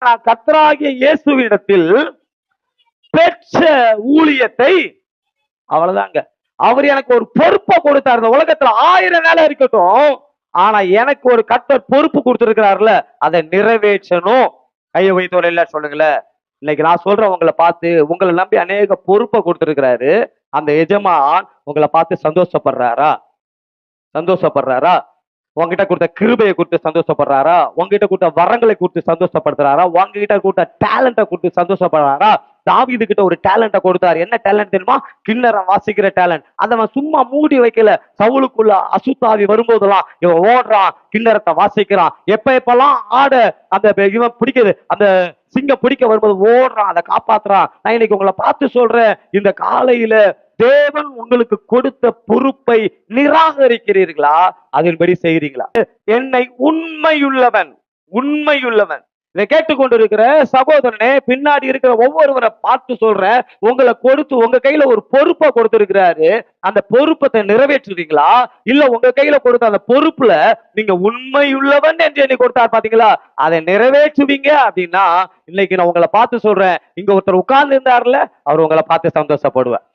கர்த்தராகிய இயேசுவிடத்தில் பெற்ற ஊழியத்தை, அவ்வளவுதாங்க. அவர் எனக்கு ஒரு பொறுப்பை கொடுத்தார். இந்த உலகத்துல 1000 வேலை இருக்கட்டும், ஆனா எனக்கு ஒரு கர்த்தர் பொறுப்பு கொடுத்திருக்கிறார்ல, அதை நிறைவேற்றணும். கையை வைத்தோட இல்ல சொல்லுங்களேன். இன்னைக்கு நான் சொல்றேன், உங்களை பார்த்து, உங்களை நம்பி அநேக பொறுப்பை கொடுத்திருக்கிறாரு. அந்த எஜமான் உங்களை பார்த்து சந்தோஷப்படுறாரா? சந்தோஷப்படுறாரா? உங்ககிட்ட கொடுத்த கிருபையை கொடுத்து சந்தோஷப்படுறாரா? உங்ககிட்ட கொடுத்த வரங்களை கொடுத்து சந்தோஷப்படுத்துறாரா? உங்ககிட்ட கொடுத்த டேலண்ட்டை கொடுத்து சந்தோஷப்படுறாரா? தாவீது கிட்ட ஒரு டேலண்ட்டை கொடுத்தாரு. என்ன டேலண்ட் தெரியுமா? கிண்ணறம் வாசிக்கிற டேலண்ட். அதை சும்மா மூடி வைக்கல. சவுலுக்குள்ள அசுத்தாவி வரும்போதெல்லாம் இவன் ஓடுறான், கிண்ணறத்தை வாசிக்கிறான். எப்பெல்லாம் ஆட அந்த இவன் பிடிக்குது, அந்த சிங்கம் பிடிக்க வரும்போது ஓடுறான், அதை காப்பாத்துறான். நான் இன்னைக்கு உங்களை பார்த்து சொல்றேன், இந்த காலையில தேவன் உங்களுக்கு கொடுத்த பொறுப்பை நிராகரிக்கிறீர்களா? அதன்படி செய்கிறீங்களா? என்னை உண்மையுள்ளவன், உண்மையுள்ளவன். இதை கேட்டுக்கொண்டிருக்கிற சகோதரனே, பின்னாடி இருக்கிற ஒவ்வொருவரை பார்த்து சொல்றேன், உங்களை கொடுத்து உங்க கையில ஒரு பொறுப்பை கொடுத்திருக்கிறாரு. அந்த பொறுப்பத்தை நிறைவேற்றுறீங்களா? இல்ல உங்க கையில கொடுத்த அந்த பொறுப்புல நீங்க உண்மையுள்ளவன் என்று என்னை கொடுத்தார் பாத்தீங்களா, அதை நிறைவேற்றுவீங்க அப்படின்னா, இன்னைக்கு நான் உங்களை பார்த்து சொல்றேன், இங்க ஒருத்தர் உட்கார்ந்து இருந்தாருல, அவர் உங்களை பார்த்து சந்தோஷப்படுவார்.